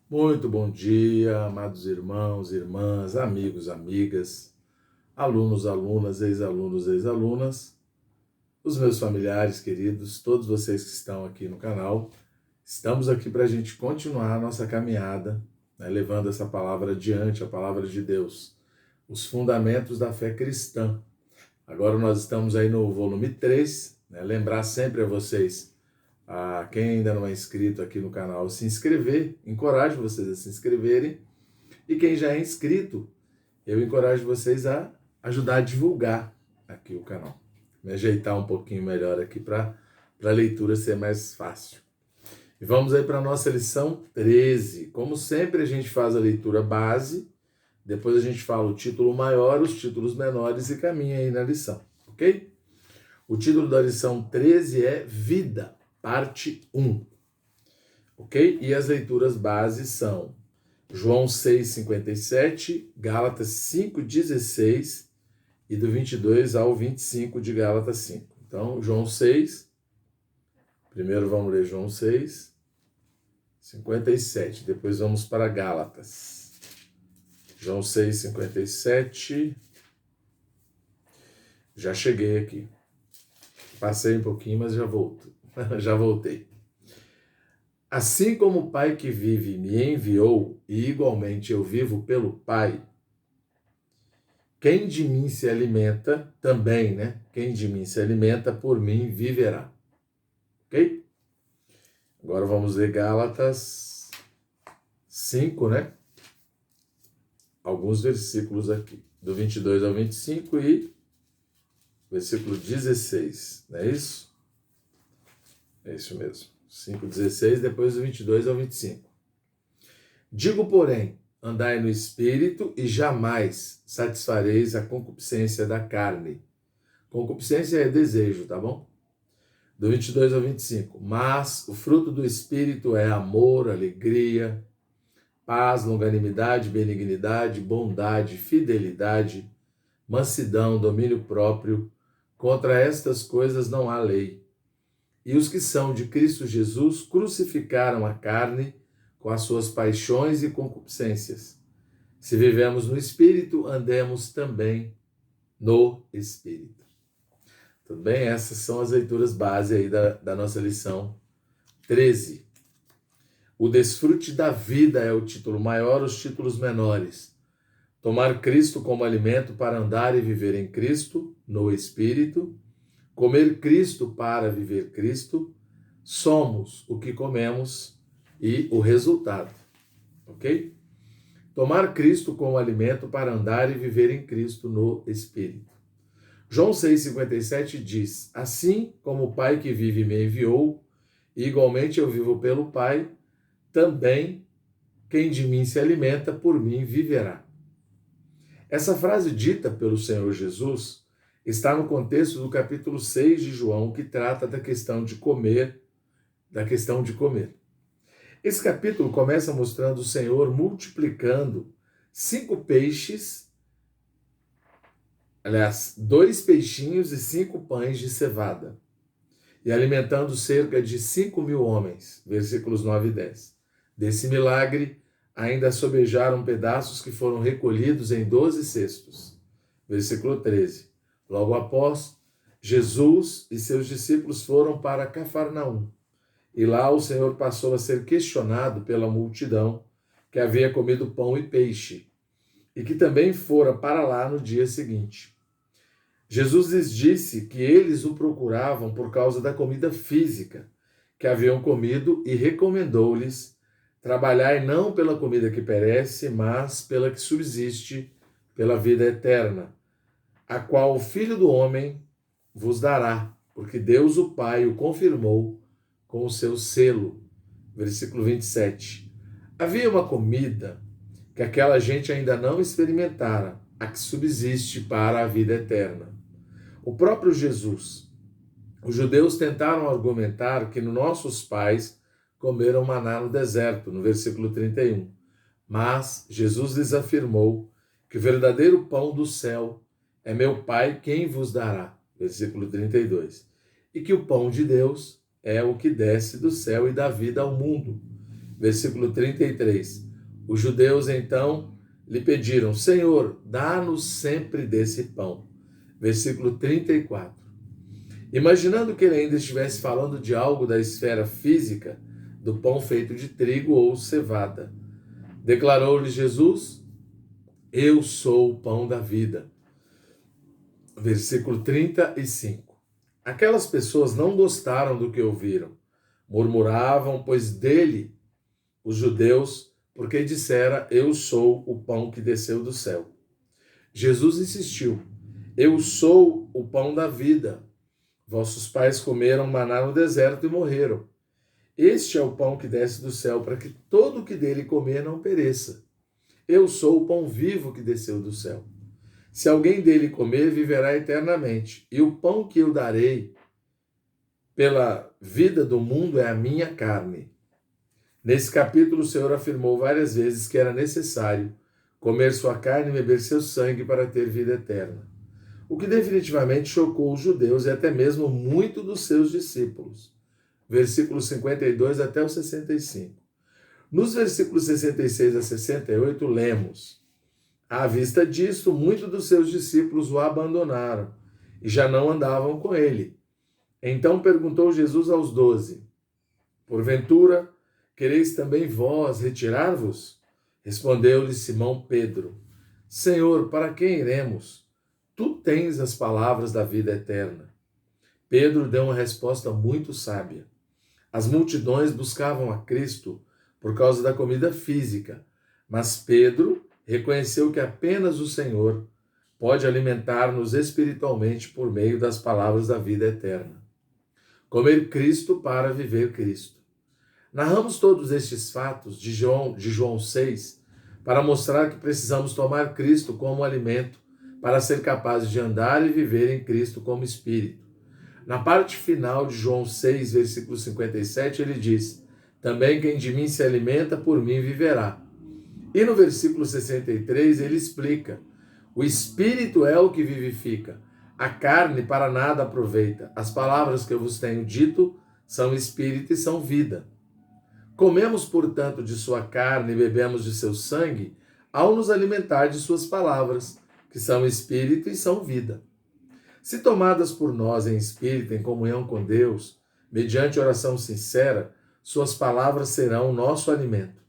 Muito bom dia, amados irmãos, irmãs, amigos, amigas, alunos, alunas, ex-alunos, ex-alunas, os meus familiares queridos, todos vocês que estão aqui no canal. Estamos aqui para a gente continuar a nossa caminhada, levando essa palavra adiante, a palavra de Deus, os fundamentos da fé cristã. Agora nós estamos aí no volume 3, lembrar sempre a vocês, a quem ainda não é inscrito aqui no canal, se inscrever, encorajo vocês a se inscreverem, e quem já é inscrito, eu encorajo vocês a ajudar a divulgar aqui o canal, me ajeitar um pouquinho melhor aqui para a leitura ser mais fácil. E vamos aí para a nossa lição 13. Como sempre a gente faz a leitura base, depois a gente fala o título maior, os títulos menores e caminha aí na lição, ok? O título da lição 13 é Vida, parte 1, ok? E as leituras bases são João 6,57, Gálatas 5,16 e do 22 ao 25 de Gálatas 5. Então, João 6, primeiro vamos ler João 6, 57, depois vamos para Gálatas. João 6, 57, já cheguei aqui. Passei um pouquinho, mas já volto. Já voltei. Assim como o Pai que vive me enviou, e igualmente eu vivo pelo Pai, quem de mim se alimenta, também, quem de mim se alimenta, por mim viverá. Ok? Agora vamos ler Gálatas 5, Alguns versículos aqui, do 22 ao 25 e versículo 16, não é isso? É isso mesmo. 5,16, depois do 22 ao 25. Digo, porém, andai no Espírito e jamais satisfareis a concupiscência da carne. Concupiscência é desejo, tá bom? Do 22 ao 25. Mas o fruto do Espírito é amor, alegria, paz, longanimidade, benignidade, bondade, fidelidade, mansidão, domínio próprio. Contra estas coisas não há lei. E os que são de Cristo Jesus crucificaram a carne com as suas paixões e concupiscências. Se vivemos no Espírito, andemos também no Espírito. Tudo bem? Essas são as leituras base aí da nossa lição 13. O desfrute da vida é o título maior, os títulos menores. Tomar Cristo como alimento para andar e viver em Cristo, no Espírito. Comer Cristo para viver Cristo, somos o que comemos e o resultado, ok? Tomar Cristo como alimento para andar e viver em Cristo no Espírito. João 6,57 diz, assim como o Pai que vive me enviou, e igualmente eu vivo pelo Pai, também quem de mim se alimenta, por mim viverá. Essa frase dita pelo Senhor Jesus está no contexto do capítulo 6 de João, que trata da questão de comer, Esse capítulo começa mostrando o Senhor multiplicando 5 peixes, 2 peixinhos e 5 pães de cevada, e alimentando cerca de 5.000 homens, versículos 9 e 10. Desse milagre, ainda sobejaram pedaços que foram recolhidos em 12 cestos, versículo 13. Logo após, Jesus e seus discípulos foram para Cafarnaum. E lá o Senhor passou a ser questionado pela multidão que havia comido pão e peixe, e que também fora para lá no dia seguinte. Jesus lhes disse que eles o procuravam por causa da comida física que haviam comido e recomendou-lhes: trabalhai não pela comida que perece, mas pela que subsiste, pela vida eterna, a qual o Filho do Homem vos dará, porque Deus o Pai o confirmou com o seu selo. Versículo 27. Havia uma comida que aquela gente ainda não experimentara, a que subsiste para a vida eterna. O próprio Jesus. Os judeus tentaram argumentar que nossos pais comeram maná no deserto, no versículo 31. Mas Jesus lhes afirmou que o verdadeiro pão do céu é meu Pai quem vos dará, versículo 32. E que o pão de Deus é o que desce do céu e dá vida ao mundo. Versículo 33. Os judeus então lhe pediram: Senhor, dá-nos sempre desse pão. Versículo 34. Imaginando que ele ainda estivesse falando de algo da esfera física, do pão feito de trigo ou cevada, declarou-lhe Jesus: Eu sou o pão da vida. Versículo 35. Aquelas pessoas não gostaram do que ouviram. Murmuravam, pois dele, os judeus, porque dissera: Eu sou o pão que desceu do céu. Jesus insistiu: Eu sou o pão da vida. Vossos pais comeram maná no deserto e morreram. Este é o pão que desce do céu, para que todo o que dele comer não pereça. Eu sou o pão vivo que desceu do céu. Se alguém dele comer, viverá eternamente. E o pão que eu darei pela vida do mundo é a minha carne. Nesse capítulo, o Senhor afirmou várias vezes que era necessário comer sua carne e beber seu sangue para ter vida eterna, o que definitivamente chocou os judeus e até mesmo muitos dos seus discípulos. Versículos 52 até o 65. Nos versículos 66 a 68, lemos: À vista disso, muitos dos seus discípulos o abandonaram e já não andavam com ele. Então perguntou Jesus aos 12: Porventura, quereis também vós retirar-vos? Respondeu-lhe Simão Pedro: Senhor, para quem iremos? Tu tens as palavras da vida eterna. Pedro deu uma resposta muito sábia. As multidões buscavam a Cristo por causa da comida física, mas Pedro reconheceu que apenas o Senhor pode alimentar-nos espiritualmente por meio das palavras da vida eterna. Comer Cristo para viver Cristo. Narramos todos estes fatos de João 6 para mostrar que precisamos tomar Cristo como alimento para ser capazes de andar e viver em Cristo como Espírito. Na parte final de João 6, versículo 57, ele diz: Também quem de mim se alimenta, por mim viverá. E no versículo 63 ele explica: O Espírito é o que vivifica, a carne para nada aproveita. As palavras que eu vos tenho dito são Espírito e são vida. Comemos, portanto, de sua carne e bebemos de seu sangue, ao nos alimentar de suas palavras, que são Espírito e são vida. Se tomadas por nós em espírito, em comunhão com Deus, mediante oração sincera, suas palavras serão o nosso alimento.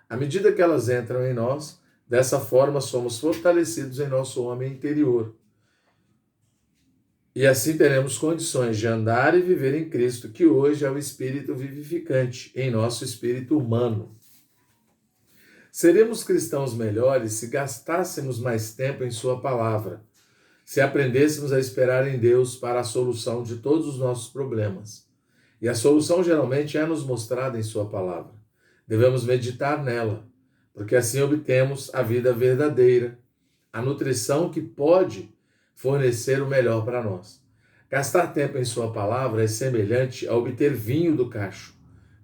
À medida que elas entram em nós, dessa forma somos fortalecidos em nosso homem interior. E assim teremos condições de andar e viver em Cristo, que hoje é o Espírito vivificante em nosso espírito humano. Seremos cristãos melhores se gastássemos mais tempo em sua palavra, se aprendêssemos a esperar em Deus para a solução de todos os nossos problemas. E a solução geralmente é nos mostrada em sua palavra. Devemos meditar nela, porque assim obtemos a vida verdadeira, a nutrição que pode fornecer o melhor para nós. Gastar tempo em sua palavra é semelhante a obter vinho do cacho.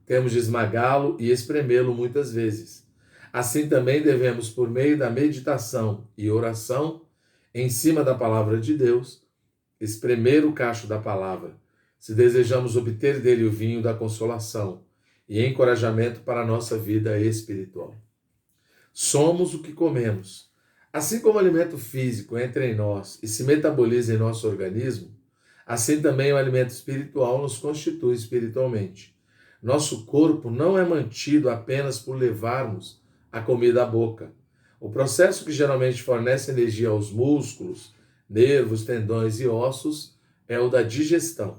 Temos de esmagá-lo e espremê-lo muitas vezes. Assim também devemos, por meio da meditação e oração, em cima da palavra de Deus, espremer o cacho da palavra, se desejamos obter dele o vinho da consolação e encorajamento para a nossa vida espiritual. Somos o que comemos. Assim como o alimento físico entra em nós e se metaboliza em nosso organismo, assim também o alimento espiritual nos constitui espiritualmente. Nosso corpo não é mantido apenas por levarmos a comida à boca. O processo que geralmente fornece energia aos músculos, nervos, tendões e ossos é o da digestão.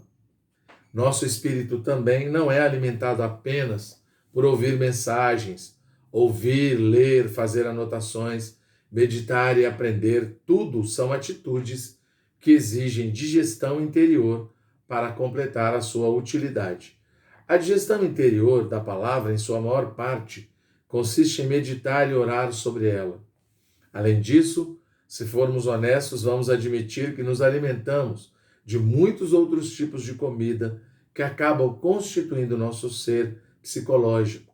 Nosso espírito também não é alimentado apenas por ouvir mensagens, ouvir, ler, fazer anotações, meditar e aprender. Tudo são atitudes que exigem digestão interior para completar a sua utilidade. A digestão interior da palavra, em sua maior parte, consiste em meditar e orar sobre ela. Além disso, se formos honestos, vamos admitir que nos alimentamos de muitos outros tipos de comida que acabam constituindo nosso ser psicológico.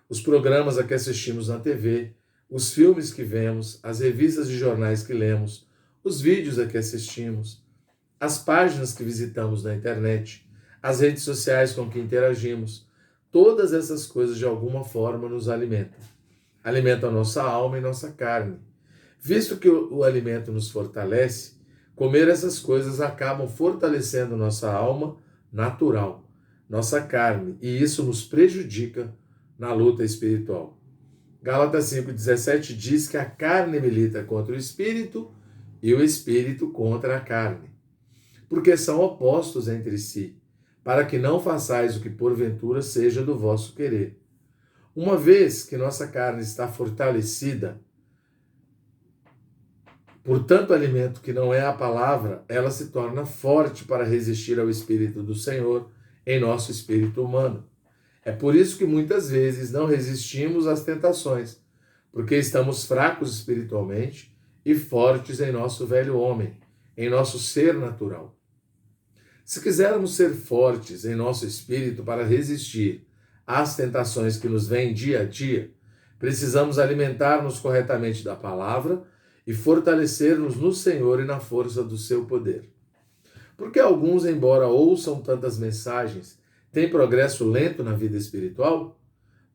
Os programas a que assistimos na TV, os filmes que vemos, as revistas e jornais que lemos, os vídeos a que assistimos, as páginas que visitamos na internet, as redes sociais com que interagimos, Todas essas coisas de alguma forma nos alimentam. Alimentam a nossa alma e nossa carne. Visto que o alimento nos fortalece, comer essas coisas acabam fortalecendo nossa alma natural, nossa carne, e isso nos prejudica na luta espiritual. Gálatas 5,17 diz que a carne milita contra o espírito e o espírito contra a carne, porque são opostos entre si, para que não façais o que porventura seja do vosso querer. Uma vez que nossa carne está fortalecida por tanto alimento que não é a palavra, ela se torna forte para resistir ao Espírito do Senhor em nosso espírito humano. É por isso que muitas vezes não resistimos às tentações, porque estamos fracos espiritualmente e fortes em nosso velho homem, em nosso ser natural. Se quisermos ser fortes em nosso espírito para resistir às tentações que nos vêm dia a dia, precisamos alimentar-nos corretamente da palavra e fortalecer-nos no Senhor e na força do seu poder. Porque alguns, embora ouçam tantas mensagens, têm progresso lento na vida espiritual?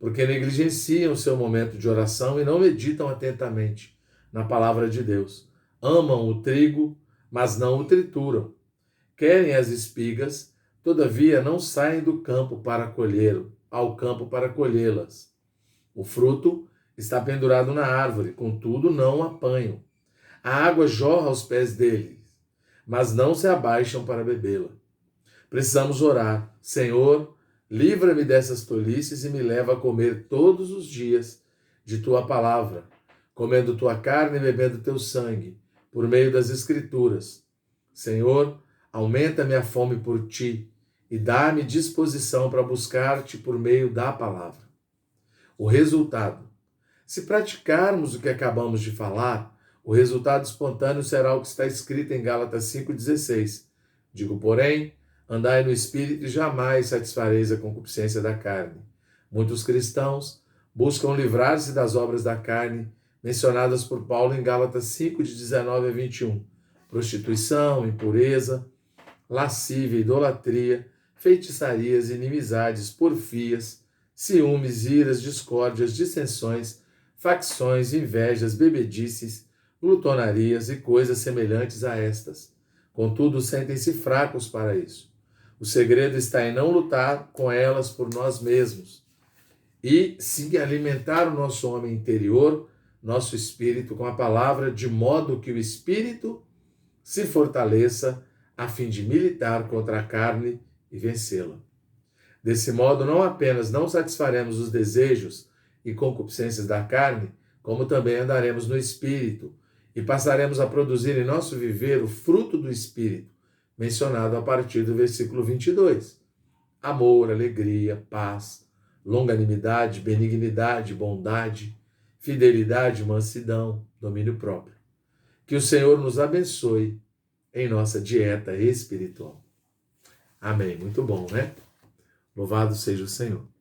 Porque negligenciam seu momento de oração e não meditam atentamente na palavra de Deus. Amam o trigo, mas não o trituram. Querem as espigas, todavia não saem do campo para ao campo para colhê-las. O fruto está pendurado na árvore, contudo não o apanham. A água jorra aos pés deles, mas não se abaixam para bebê-la. Precisamos orar. Senhor, livra-me dessas tolices e me leva a comer todos os dias de tua palavra, comendo tua carne e bebendo teu sangue, por meio das Escrituras. Senhor, aumenta minha fome por ti e dá-me disposição para buscar-te por meio da palavra. O resultado: se praticarmos o que acabamos de falar, o resultado espontâneo será o que está escrito em Gálatas 5,16. Digo, porém, andai no Espírito e jamais satisfareis a concupiscência da carne. Muitos cristãos buscam livrar-se das obras da carne, mencionadas por Paulo em Gálatas 5, de 19 a 21. Prostituição, impureza, lascívia, idolatria, feitiçarias, inimizades, porfias, ciúmes, iras, discórdias, dissensões, facções, invejas, bebedices, glutonarias e coisas semelhantes a estas. Contudo, sentem-se fracos para isso. O segredo está em não lutar com elas por nós mesmos e sim alimentar o nosso homem interior, nosso espírito, com a palavra, de modo que o espírito se fortaleça a fim de militar contra a carne e vencê-la. Desse modo, não apenas não satisfaremos os desejos e concupiscências da carne, como também andaremos no espírito e passaremos a produzir em nosso viver o fruto do espírito, mencionado a partir do versículo 22. Amor, alegria, paz, longanimidade, benignidade, bondade, fidelidade, mansidão, domínio próprio. Que o Senhor nos abençoe em nossa dieta espiritual. Amém. Muito bom, né? Louvado seja o Senhor.